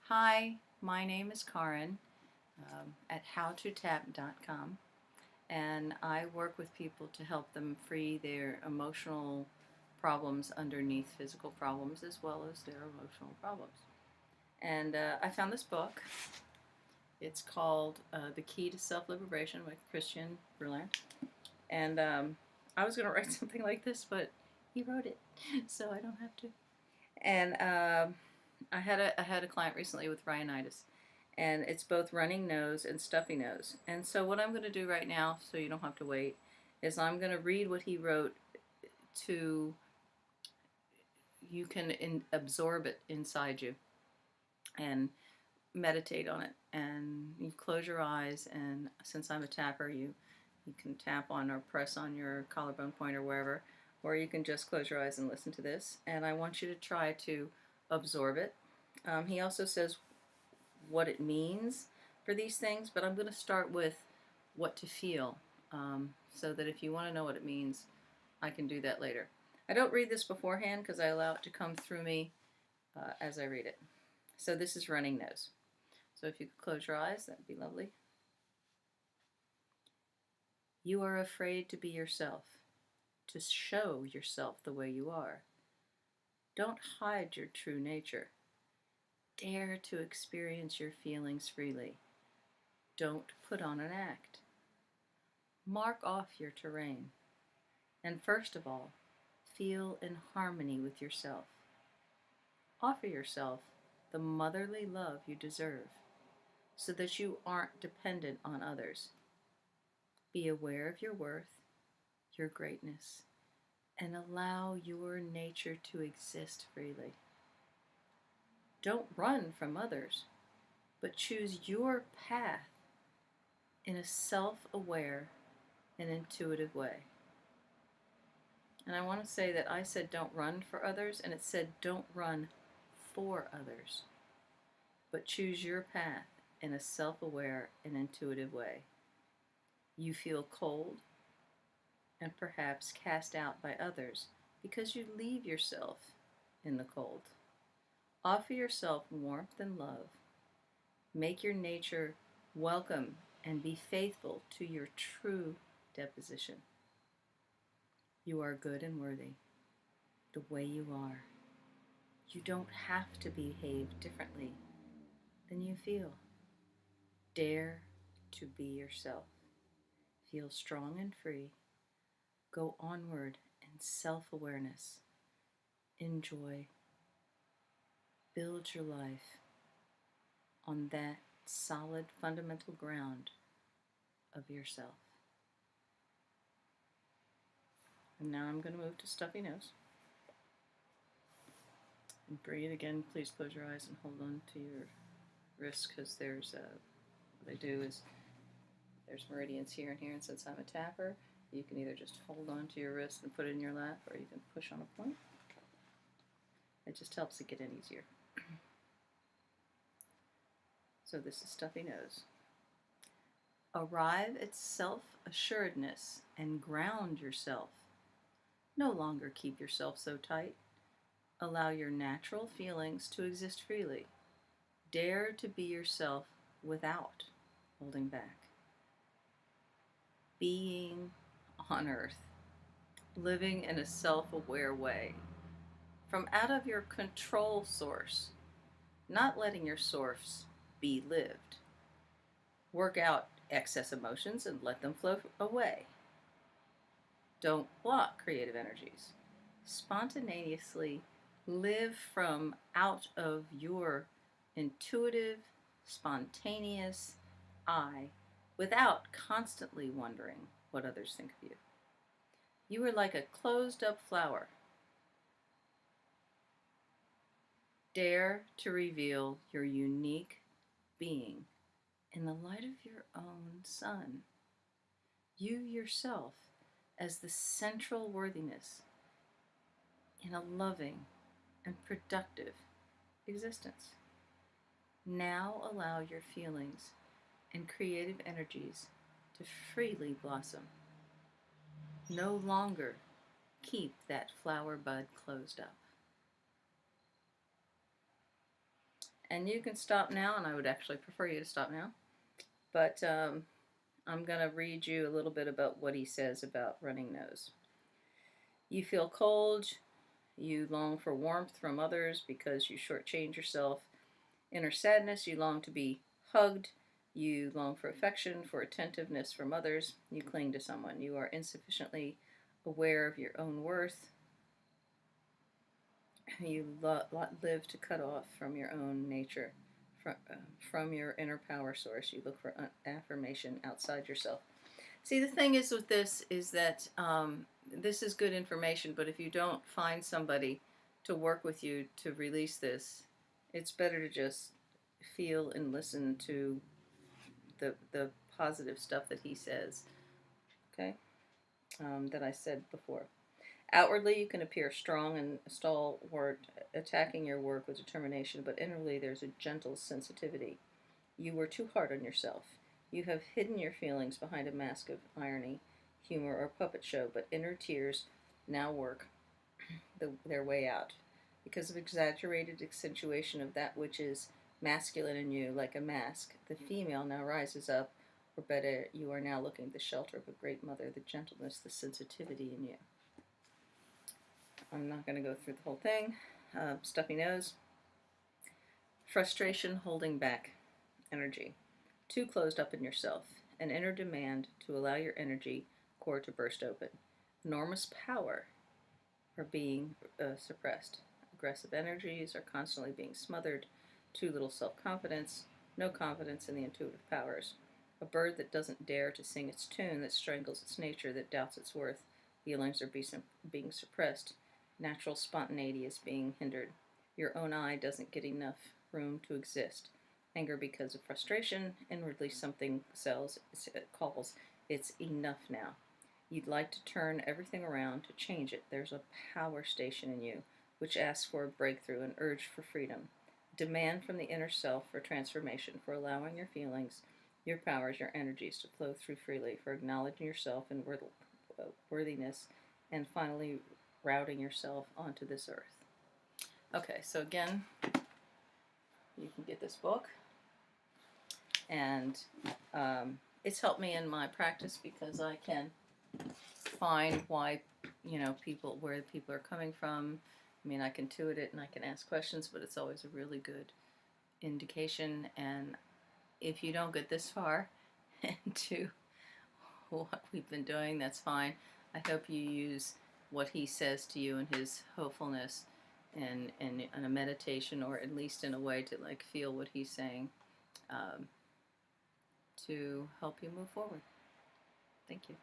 Hi, my name is Karin at howtotap.com, and I work with people to help them free their emotional problems underneath physical problems as well as their emotional problems. And I found this book. It's called The Key to Self-Liberation by Karin Beerlandt. And I was going to write something like this, but he wrote it, so I don't have to. And I had a client recently with rhinitis, and it's both running nose and stuffy nose. And so what I'm going to do right now, so you don't have to wait, is I'm going to read what he wrote to you can absorb it inside you and meditate on it. And you close your eyes, and since I'm a tapper, you can tap on or press on your collarbone point or wherever, or you can just close your eyes and listen to this. And I want you to try to absorb it. He also says what it means for these things, but I'm going to start with what to feel, so that if you want to know what it means, I can do that later. I don't read this beforehand because I allow it to come through me as I read it. So this is running nose. So if you could close your eyes, that would be lovely. You are afraid to be yourself, to show yourself the way you are. Don't hide your true nature. Dare to experience your feelings freely. Don't put on an act. Mark off your terrain. And first of all, feel in harmony with yourself. Offer yourself the motherly love you deserve so that you aren't dependent on others. Be aware of your worth, your greatness, and allow your nature to exist freely. Don't run from others, but choose your path in a self-aware and intuitive way. And I want to say that I said don't run for others, and it said don't run for others, but choose your path in a self-aware and intuitive way. You feel cold and perhaps cast out by others because you leave yourself in the cold. Offer yourself warmth and love. Make your nature welcome and be faithful to your true deposition. You are good and worthy, the way you are. You don't have to behave differently than you feel. Dare to be yourself. Feel strong and free. Go onward in self-awareness. Enjoy. Build your life on that solid fundamental ground of yourself. And now I'm going to move to stuffy nose. And breathe again. Please close your eyes and hold on to your wrists, because what I do is there's meridians here and here, and since I'm a tapper, you can either just hold on to your wrist and put it in your lap, or you can push on a point. It just helps it get in easier. So this is stuffy nose. Arrive at self-assuredness and ground yourself. No longer keep yourself so tight. Allow your natural feelings to exist freely. Dare to be yourself without holding back. Being on earth, living in a self-aware way, from out of your control source, not letting your source be lived. Work out excess emotions and let them flow away. Don't block creative energies. Spontaneously live from out of your intuitive, spontaneous I without constantly wondering what others think of you. You are like a closed-up flower. Dare to reveal your unique being in the light of your own sun. You yourself as the central worthiness in a loving and productive existence. Now allow your feelings and creative energies to freely blossom. No longer keep that flower bud closed up. And you can stop now, and I would actually prefer you to stop now. But I'm going to read you a little bit about what he says about running nose. You feel cold. You long for warmth from others because you shortchange yourself. Inner sadness. You long to be hugged. You long for affection, for attentiveness from others. You cling to someone. You are insufficiently aware of your own worth. You live to cut off from your own nature, from your inner power source. You look for affirmation outside yourself. See, the thing is with this is that this is good information, but if you don't find somebody to work with you to release this, it's better to just feel and listen to the positive stuff that he says, okay, that I said before. Outwardly, you can appear strong and stalwart, attacking your work with determination, but inwardly there's a gentle sensitivity. You were too hard on yourself. You have hidden your feelings behind a mask of irony, humor, or puppet show, but inner tears now work their way out. Because of exaggerated accentuation of that which is masculine in you, like a mask, the female now rises up, or better, you are now looking the shelter of a great mother, the gentleness, the sensitivity in you. I'm not going to go through the whole thing. Stuffy nose. Frustration holding back energy. Too closed up in yourself. An inner demand to allow your energy core to burst open. Enormous power are being suppressed. Aggressive energies are constantly being smothered. Too little self-confidence. No confidence in the intuitive powers. A bird that doesn't dare to sing its tune, that strangles its nature, that doubts its worth. Feelings are being suppressed. Natural spontaneity is being hindered. Your own eye doesn't get enough room to exist. Anger because of frustration. Inwardly something calls. It's enough now. You'd like to turn everything around, to change it. There's a power station in you, which asks for a breakthrough, an urge for freedom. Demand from the inner self for transformation, for allowing your feelings, your powers, your energies to flow through freely, for acknowledging yourself in worthiness, and finally routing yourself onto this earth. Okay, so again, you can get this book, and it's helped me in my practice because I can find why, where people are coming from. I mean, I can intuit it and I can ask questions, but it's always a really good indication. And if you don't get this far into what we've been doing, that's fine. I hope you use what he says to you in his hopefulness and in a meditation, or at least in a way to feel what he's saying, to help you move forward. Thank you.